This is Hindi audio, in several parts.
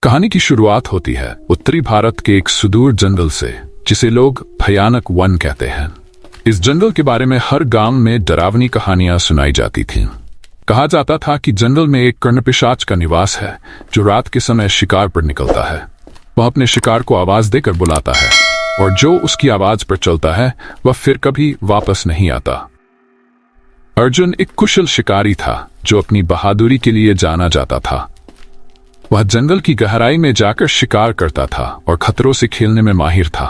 कहानी की शुरुआत होती है उत्तरी भारत के एक सुदूर जंगल से, जिसे लोग भयानक वन कहते हैं। इस जंगल के बारे में हर गांव में डरावनी कहानियां सुनाई जाती थीं। कहा जाता था कि जंगल में एक कर्णपिशाच का निवास है जो रात के समय शिकार पर निकलता है। वह अपने शिकार को आवाज देकर बुलाता है और जो उसकी आवाज पर चलता है वह फिर कभी वापस नहीं आता। अर्जुन एक कुशल शिकारी था जो अपनी बहादुरी के लिए जाना जाता था। वह जंगल की गहराई में जाकर शिकार करता था और खतरों से खेलने में माहिर था।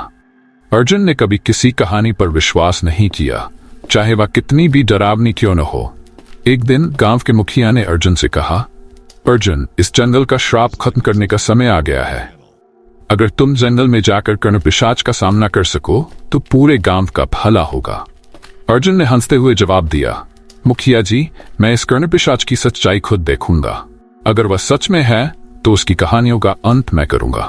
अर्जुन ने कभी किसी कहानी पर विश्वास नहीं किया, चाहे वह कितनी भी डरावनी क्यों न हो। एक दिन गांव के मुखिया ने अर्जुन से कहा, अर्जुन, इस जंगल का श्राप खत्म करने का समय आ गया है। अगर तुम जंगल में जाकर कर्णपिशाच का सामना कर सको तो पूरे गांव का भला होगा। अर्जुन ने हंसते हुए जवाब दिया, मुखिया जी, मैं इस कर्णपिशाच की सच्चाई खुद देखूंगा। अगर वह सच में है तो उसकी कहानियों का अंत मैं करूंगा।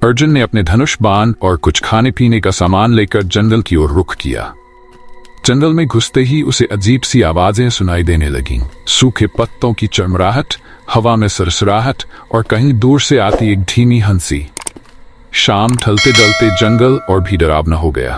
अर्जुन ने अपने धनुष बाण और कुछ खाने पीने का सामान लेकर जंगल की ओर रुख किया। जंगल में घुसते ही उसे अजीब सी आवाजें सुनाई देने लगीं। सूखे पत्तों की चरमराहट, हवा में सरसराहट और कहीं दूर से आती एक धीमी हंसी। शाम ढलते ढलते जंगल और भी डरावना हो गया।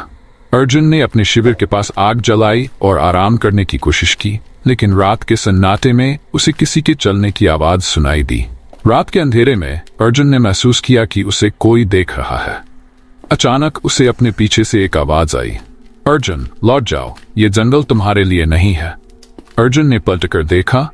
अर्जुन ने अपने शिविर के पास आग जलाई और आराम करने की कोशिश की, लेकिन रात के सन्नाटे में उसे किसी के चलने की आवाज सुनाई दी। रात के अंधेरे में अर्जुन ने महसूस किया कि उसे कोई देख रहा है। अचानक उसे अपने पीछे से एक आवाज आई, अर्जुन, लौट जाओ, ये जंगल तुम्हारे लिए नहीं है। अर्जुन ने पलटकर देखा,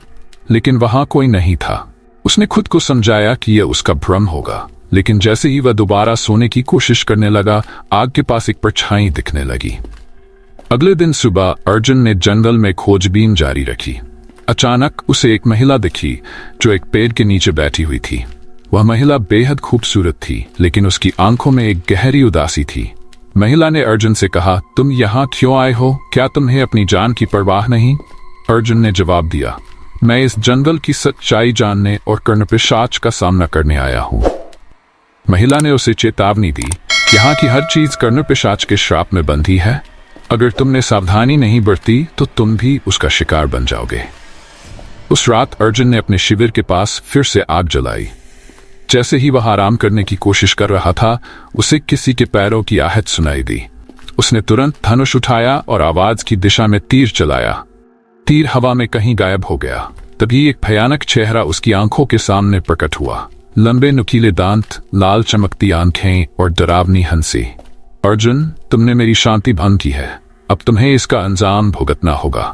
लेकिन वहां कोई नहीं था। उसने खुद को समझाया कि यह उसका भ्रम होगा, लेकिन जैसे ही वह दोबारा सोने की कोशिश करने लगा, आग के पास एक परछाई दिखने लगी। अगले दिन सुबह अर्जुन ने जंगल में खोजबीन जारी रखी। अचानक उसे एक महिला दिखी जो एक पेड़ के नीचे बैठी हुई थी। वह महिला बेहद खूबसूरत थी, लेकिन उसकी आंखों में एक गहरी उदासी थी। महिला ने अर्जुन से कहा, तुम यहाँ क्यों आए हो? क्या तुम्हें अपनी जान की परवाह नहीं? अर्जुन ने जवाब दिया, मैं इस जंगल की सच्चाई जानने और कर्णपिशाच का सामना करने आया हूँ। महिला ने उसे चेतावनी दी, यहाँ की हर चीज कर्णपिशाच के श्राप में बंधी है। अगर तुमने सावधानी नहीं बरती तो तुम भी उसका शिकार बन जाओगे। उस रात अर्जुन ने अपने शिविर के पास फिर से आग जलाई। जैसे ही वह आराम करने की कोशिश कर रहा था, उसे किसी के पैरों की आहट सुनाई दी। उसने तुरंत धनुष उठाया और आवाज की दिशा में तीर चलाया। तीर हवा में कहीं गायब हो गया। तभी एक भयानक चेहरा उसकी आंखों के सामने प्रकट हुआ। लंबे नुकीले दांत, लाल चमकती आंखें और डरावनी हंसी। अर्जुन, तुमने मेरी शांति भंग की है, अब तुम्हें इसका अंजाम भुगतना होगा।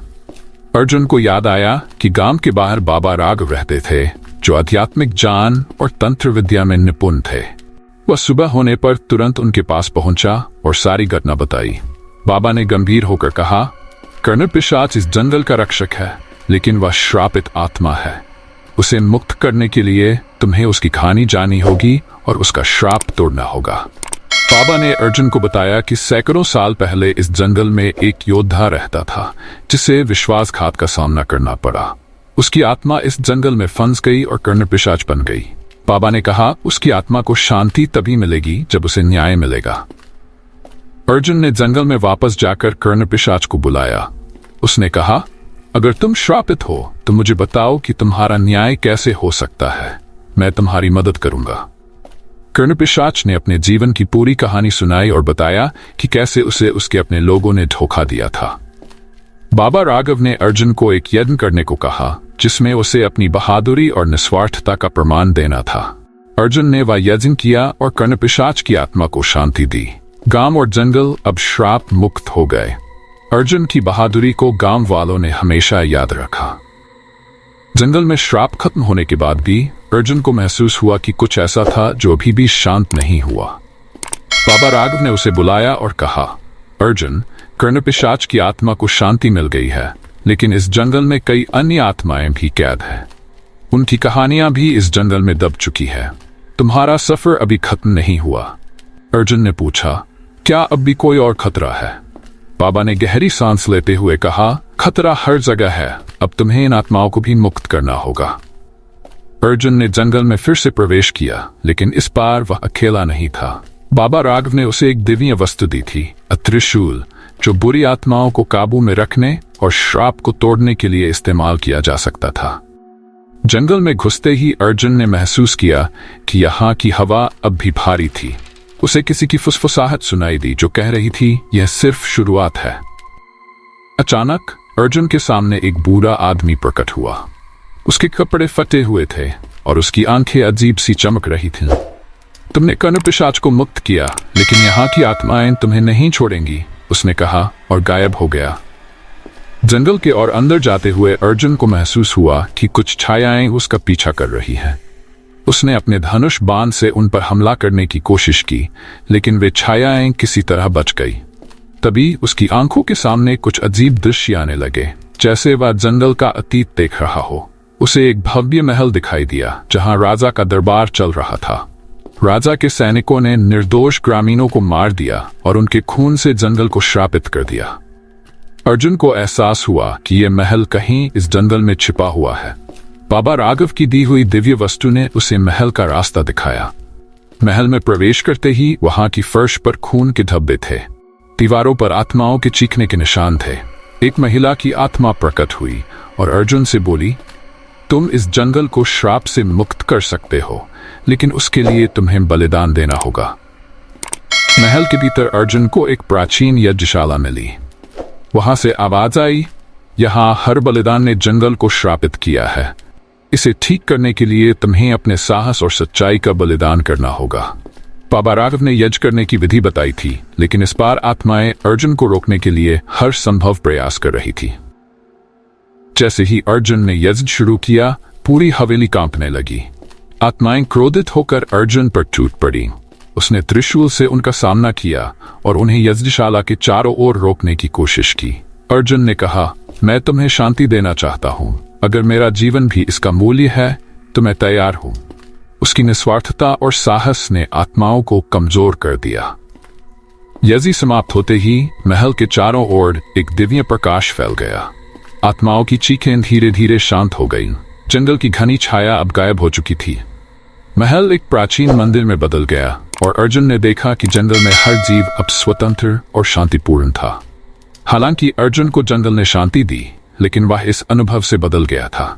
अर्जुन को याद आया कि गांव के बाहर बाबा राघव रहते थे, जो आध्यात्मिक ज्ञान और तंत्र विद्या में निपुण थे। वह सुबह होने पर तुरंत उनके पास पहुंचा और सारी घटना बताई। बाबा ने गंभीर होकर कहा, कर्णपिशाच इस जंगल का रक्षक है, लेकिन वह श्रापित आत्मा है। उसे मुक्त करने के लिए तुम्हें उसकी कहानी जाननी होगी और उसका श्राप तोड़ना होगा। बाबा ने अर्जुन को बताया कि सैकड़ों साल पहले इस जंगल में एक योद्धा रहता था जिसे विश्वासघात का सामना करना पड़ा। उसकी आत्मा इस जंगल में फंस गई और कर्णपिशाच बन गई। बाबा ने कहा, उसकी आत्मा को शांति तभी मिलेगी जब उसे न्याय मिलेगा। अर्जुन ने जंगल में वापस जाकर कर्णपिशाच को बुलाया। उसने कहा, अगर तुम श्रापित हो तो मुझे बताओ कि तुम्हारा न्याय कैसे हो सकता है। मैं तुम्हारी मदद करूंगा। कर्णपिशाच ने अपने जीवन की पूरी कहानी सुनाई और बताया कि कैसे उसे उसके अपने लोगों ने धोखा दिया था। बाबा राघव ने अर्जुन को एक यज्ञ करने को कहा, जिसमें उसे अपनी बहादुरी और निस्वार्थता का प्रमाण देना था। अर्जुन ने वह यज्ञ किया और कर्णपिशाच की आत्मा को शांति दी। गांव और जंगल अब श्राप मुक्त हो गए। अर्जुन की बहादुरी को गांव वालों ने हमेशा याद रखा। जंगल में श्राप खत्म होने के बाद भी अर्जुन को महसूस हुआ कि कुछ ऐसा था जो अभी भी शांत नहीं हुआ। बाबा राघव ने उसे बुलाया और कहा, अर्जुन, कर्णपिशाच की आत्मा को शांति मिल गई है, लेकिन इस जंगल में कई अन्य आत्माएं भी कैद हैं। उनकी कहानियां भी इस जंगल में दब चुकी है। तुम्हारा सफर अभी खत्म नहीं हुआ। अर्जुन ने पूछा, क्या अब भी कोई और खतरा है? बाबा ने गहरी सांस लेते हुए कहा, खतरा हर जगह है, अब तुम्हें इन आत्माओं को भी मुक्त करना होगा। अर्जुन ने जंगल में फिर से प्रवेश किया, लेकिन इस बार वह अकेला नहीं था। बाबा राघव ने उसे एक दिव्य वस्तु दी थी, त्रिशूल, जो बुरी आत्माओं को काबू में रखने और श्राप को तोड़ने के लिए इस्तेमाल किया जा सकता था। जंगल में घुसते ही अर्जुन ने महसूस किया कि यहाँ की हवा अब भी भारी थी। उसे किसी की फुसफुसाहट सुनाई दी जो कह रही थी, यह सिर्फ शुरुआत है। अचानक अर्जुन के सामने एक बूढ़ा आदमी प्रकट हुआ। उसके कपड़े फटे हुए थे और उसकी आंखें अजीब सी चमक रही थीं। तुमने कर्ण पिशाच को मुक्त किया, लेकिन यहाँ की आत्माएं तुम्हें नहीं छोड़ेंगी, उसने कहा और गायब हो गया। जंगल के और अंदर जाते हुए अर्जुन को महसूस हुआ कि कुछ छायाएं उसका पीछा कर रही हैं। उसने अपने धनुष बाण से उन पर हमला करने की कोशिश की, लेकिन वे छायाएं किसी तरह बच गई। तभी उसकी आंखों के सामने कुछ अजीब दृश्य आने लगे, जैसे वह जंगल का अतीत देख रहा हो। उसे एक भव्य महल दिखाई दिया जहां राजा का दरबार चल रहा था। राजा के सैनिकों ने निर्दोष ग्रामीणों को मार दिया और उनके खून से जंगल को श्रापित कर दिया। अर्जुन को एहसास हुआ कि यह महल कहीं इस जंगल में छिपा हुआ है। बाबा राघव की दी हुई दिव्य वस्तु ने उसे महल का रास्ता दिखाया। महल में प्रवेश करते ही वहां की फर्श पर खून के धब्बे थे। दीवारों पर आत्माओं के चीखने के निशान थे। एक महिला की आत्मा प्रकट हुई और अर्जुन से बोली, तुम इस जंगल को श्राप से मुक्त कर सकते हो, लेकिन उसके लिए तुम्हें बलिदान देना होगा। महल के भीतर अर्जुन को एक प्राचीन यज्ञशाला मिली। वहां से आवाज आई, यहां हर बलिदान ने जंगल को श्रापित किया है। इसे ठीक करने के लिए तुम्हें अपने साहस और सच्चाई का बलिदान करना होगा। बाबा राघव ने यज्ञ करने की विधि बताई थी, लेकिन इस बार आत्माएं अर्जुन को रोकने के लिए हर संभव प्रयास कर रही थी। जैसे ही अर्जुन ने यज्ञ शुरू किया, पूरी हवेली कांपने लगी। आत्माएं क्रोधित होकर अर्जुन पर टूट पड़ी। उसने त्रिशूल से उनका सामना किया और उन्हें यज्ञशाला के चारों ओर रोकने की कोशिश की। अर्जुन ने कहा, मैं तुम्हें शांति देना चाहता हूं। अगर मेरा जीवन भी इसका मूल्य है तो मैं तैयार हूं। उसकी निस्वार्थता और साहस ने आत्माओं को कमजोर कर दिया। यज्ञ समाप्त होते ही महल के चारों ओर एक दिव्य प्रकाश फैल गया। आत्माओं की चीखें धीरे धीरे शांत हो गईं। जंगल की घनी छाया अब गायब हो चुकी थी। महल एक प्राचीन मंदिर में बदल गया और अर्जुन ने देखा कि जंगल में हर जीव अब स्वतंत्र और शांतिपूर्ण था। हालांकि अर्जुन को जंगल ने शांति दी, लेकिन वह इस अनुभव से बदल गया था।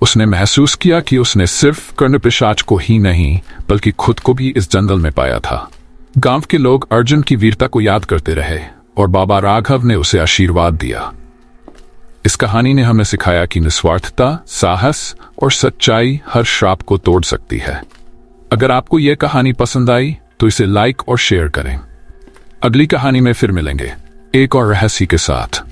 उसने महसूस किया कि उसने सिर्फ कर्ण पिशाच को ही नहीं, बल्कि खुद को भी इस जंगल में पाया था। गांव के लोग अर्जुन की वीरता को याद करते रहे और बाबा राघव ने उसे आशीर्वाद दिया। इस कहानी ने हमें सिखाया कि निस्वार्थता, साहस और सच्चाई हर श्राप को तोड़ सकती है। अगर आपको यह कहानी पसंद आई तो इसे लाइक और शेयर करें। अगली कहानी में फिर मिलेंगे एक और रहस्य के साथ।